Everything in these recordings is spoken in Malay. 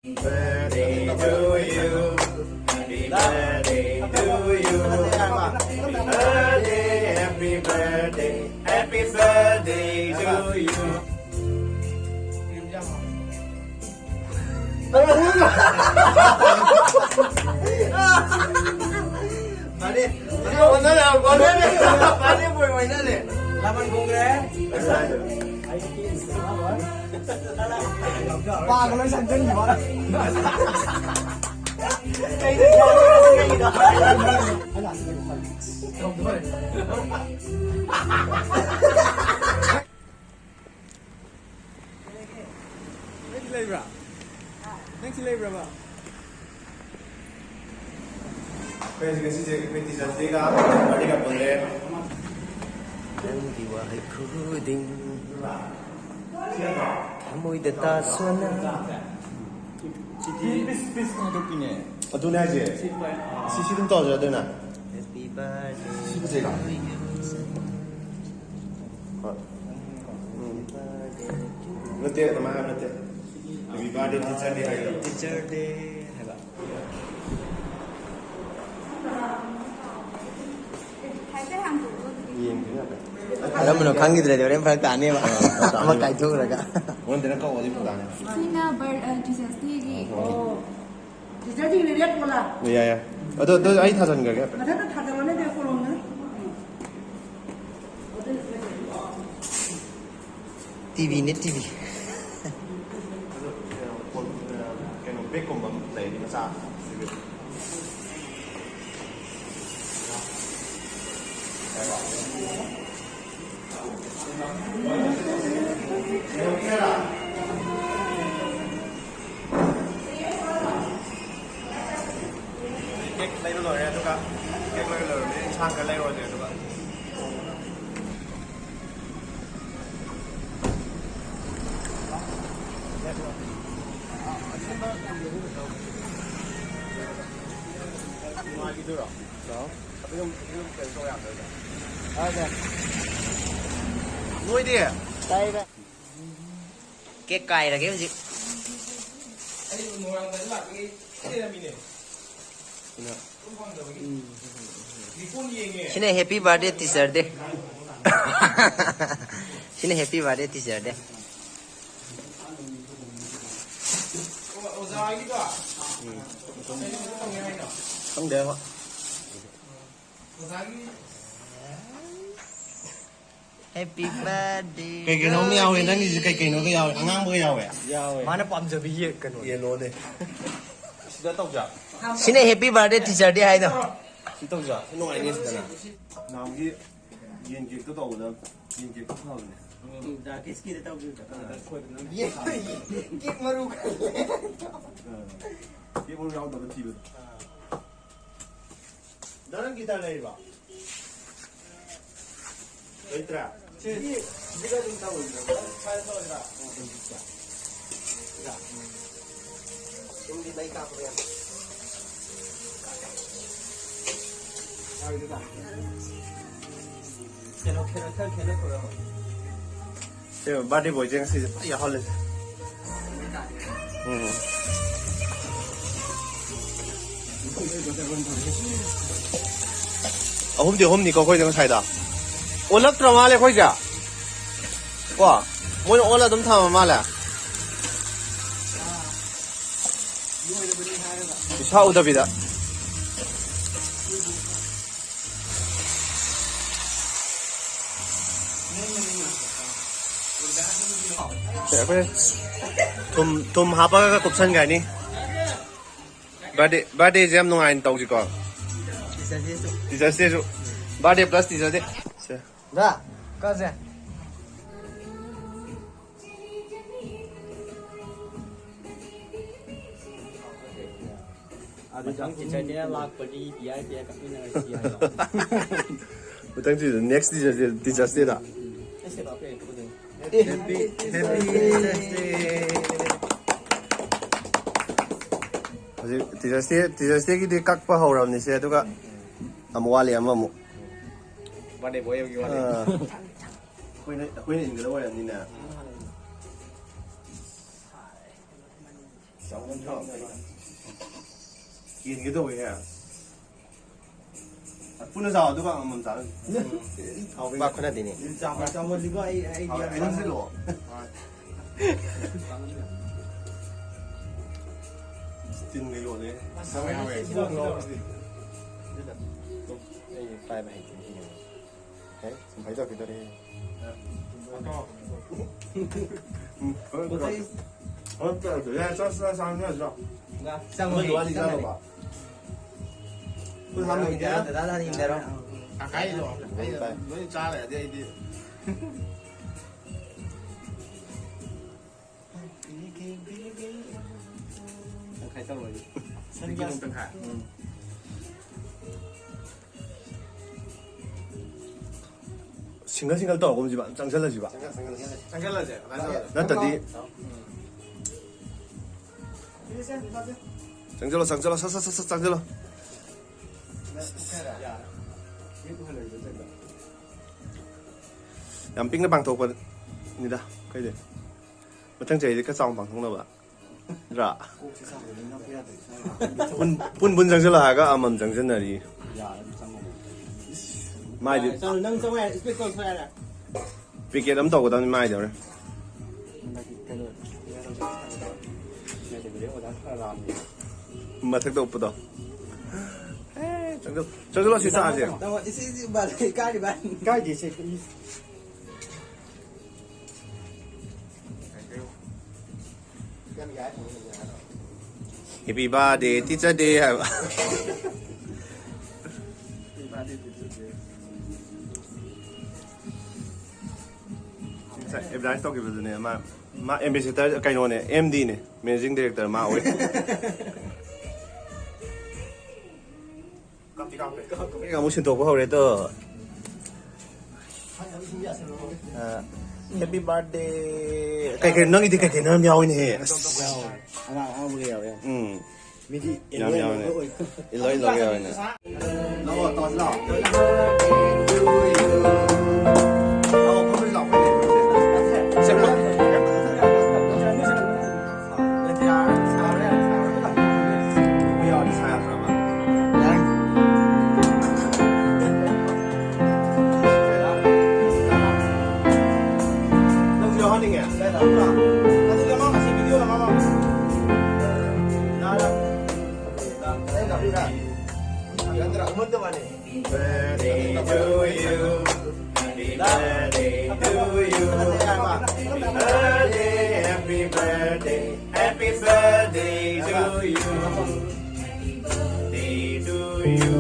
birthday to you. Happy birthday to you. Happy birthday, happy birthday to you. Pade, pade boy mana le? Laman kongres. Ba kalau sanjung gimana? Next level ba? Kasi kasi jadi ka, balik ka boleh. Dan diwahai kuding, kamu dah suana. Bis untuk ini. Aduh ni aja. Sisi tu tahu je, ada nak? Happy birthday. Sisi tu apa? Nanti teman nanti. Happy birthday teacher day hari. Teacher day hari. Alam mo no kangi dile de orang pernah tanya mak. Amak kai tu raga. Orang dia nak kau wajib tanya. Sina teacher day ni. Oh. Teacher day ni dia pula. Ya ya. Aduh aduh, ayi thasan ke? Ada tu thasan mana dia kolong ni? TV ni TV. Cái nó biết cùng bấm lấy thì nó sao? Cái lấy rồi nè các bạn. Cái lấy rồi để sang cái lấy rồi nè các bạn. Ngoài cái đó. Đó. Tapi yung cái số样rồi. Okay. Nuôi đi. Đây đây. Cái cày là cái gì? Sini happy birthday teacher day. Sini happy birthday teacher day. Không được ạ. Happy birthday. Cái nó mèo thì nó gì cái nó cái dao ngang với dao vậy. Mana pam giờ bị gì cần. Yên luôn đi. Xin tóc giờ. Sini happy birthday teacher day hay đâu? Xin tóc giờ. Nó ngay nghe xin nào. Nào cái yên cái cái đầu đó, yên cái cái đầu này. Dah kiski dah tahu juga. Ye, kek maru. Cái con rau đó nó chìm. Dalam kita lagi ba. Baiklah. Jika kita tahu, saya tahu dah. Ya. Ini baik apa ya? Ayo dah. Kena korang. Thế ba đi buổi trưa thì giờ họ lên. hôm nay có khơi đang xài đó. Ôn lắc trâu mà lại khơi chả? Quá, muốn ôn là tấm thảm mà lại. Sao udah beda? Siapa? Tum apa ka kupsan gani? Birthday jam nung ain tau jiko. Teacher day su. Birthday plus teacher day. Dah, kau sih. Teacher day lag beri dia kat mana dia. Betul tu next teacher day dah. Happy Teacher's Day ki kak pa hau ram ni se tu ka amwali amamu. Birthday boy yang gimana? Aku ni ingin lawan ni na. กินก็ตัวเองปุ่นสาวตัวก็มันจ้าเอาไปบ้าขนาดนี้ จำวันนี้ก็ไอ้ เอาไอ้นั่นสิหรอจินในโลเลยทำไมที่เราไปไปกินที่นี่เฮ้ยสมัยเจ้ากินตัวนี้我这对呀，这是上面是吧？上我多你知道吧？不是他们一天，他应该让还有一种，我你扎了这一滴。开灯了，你给我灯开。single到我们几把，涨起来几把。涨起来这，那到底。涨起了，涨起了，涨起了。làm pin nó bằng thuộc vào như đó cái gì mà thằng chị cái song bằng không đâu ạ dạ bún chẳng là cái mầm chẳng là gì mai đi vì cái đấm tàu của tao mai rồi mà thực độ bự đâu chẳng là sao gì cái gì Happy birthday teacher day 係嘛？Every stock itu ni, ma ambassador kaino ni, MD ni, managing director ma oi. Kamu sentuh apa hari tu? Happy birthday. Kayak nang itu kayak nang miao ni. Ang beliau ya. Midi miao ni. Iloi miao ni. Lawa tos lah. Lawa pun boleh lawa ni. Siapa? Birthday to you, happy birthday to you, happy birthday, happy birthday to you, birthday to you.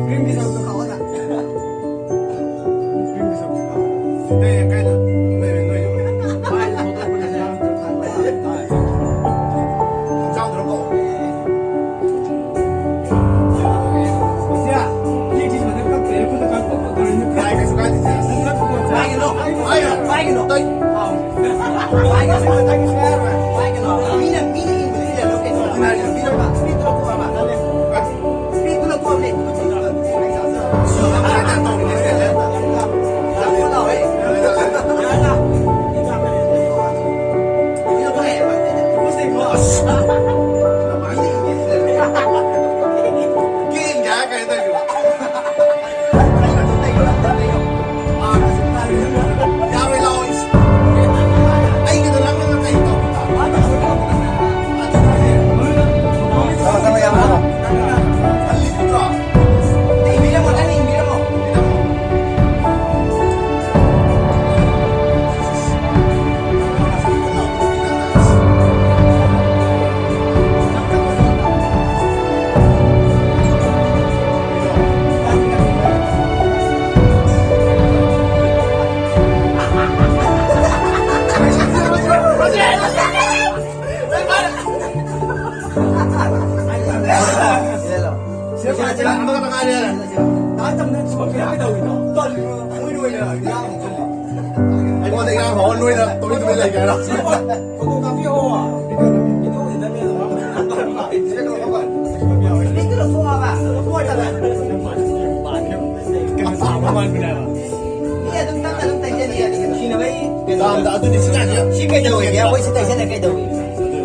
Ini Anh con thấy họ nuôi là tôi lấy cái đó. Đã tôi đi xin anh nhá. Xin cái đầu kìa, quay xin tay xin cái đầu.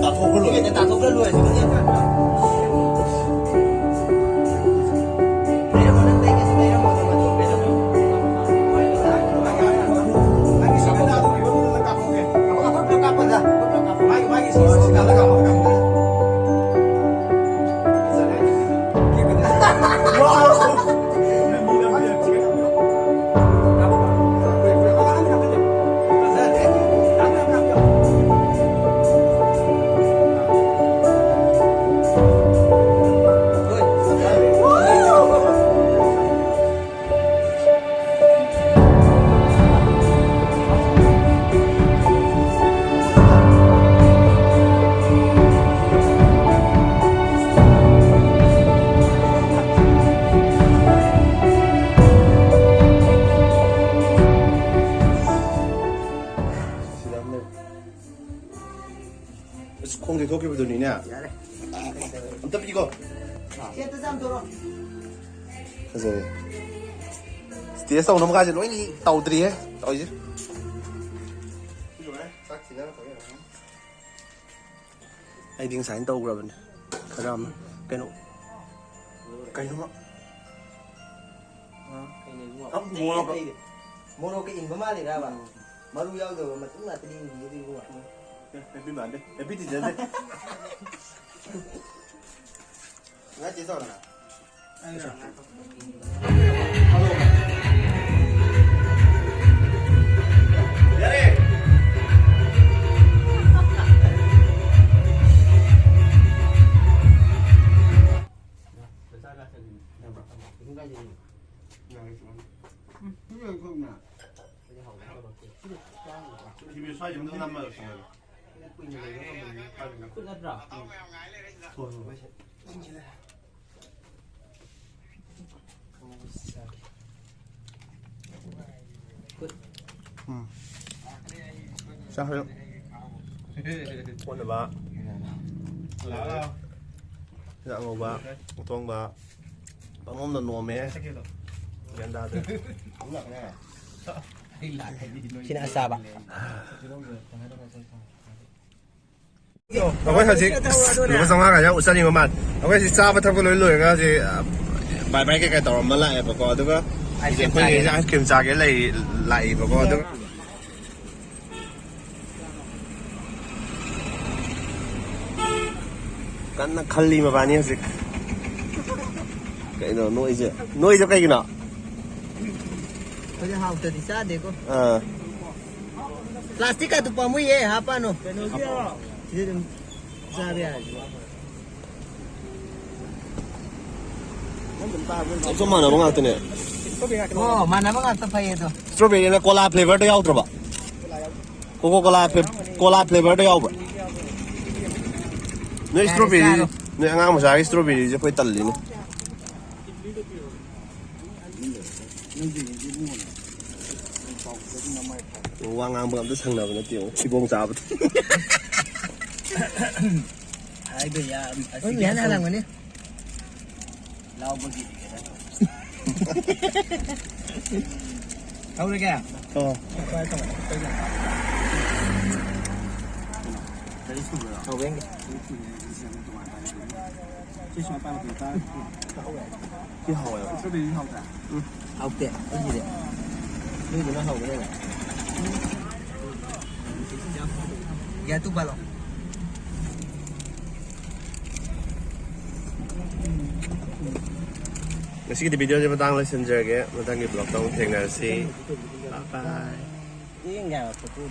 Tao không có lỗi. Tao không có lỗi. Không thể thôi cái video này nè. Ông tập đi con. Rồi. Tía xong nó mà cái lỗi gì tàu tì ấy, tàu gì? Ai tiếng sáng tàu rồi mình. Cái đó mà cái nó Mono cái in bama ra bạn. Maru yao rồi mà cũng là cái gì đi qua. Em biết bạn đấy, em biết gì đấy. Ngay chế sao nào? 집에 사이 없는 남만 없어요. Sao không? Quân ba. Dạ ngô ba, toang ba. Bang om na no me. Ganda tu. Sinasaba. Aku kasi lepas sama kaya usah ni mamat. Aku kasi sahabat aku lulu kasi bye cái tàu mà lại bà con đúng không? Anh quay ra kiểm tra cái lại bà con đúng không? Kan na khali mà bani hasi. Cái nó nuôi cho cái nào? Kaya how to decide देखो. Plastic का तो पामु ये apa no? Jadi sabi aja. Some mana bang atau ni? Oh, mana bang atau apa itu? Strawberry na cola flavor tu yau terba. Cola flavor tu yau ba. Ni strawberry, ni angang masih strawberry je kau tali ni. Quang Ang bữa sang đầu nó tiểu khi bông cháo. Hai bên ya. Ôi mẹ nào làm rồi đi. Lao bao gì? Đâu đây kìa? Ờ. Hầu bên đi. Cái hồi à? Hầu tiện, cái gì đấy? Đây của nó hầu cái đây này. Ya tu balong. Kasi kita video je matang lesson je ke, matang ni blog tong theng na si. Bye bye. Cái nhà của tôi.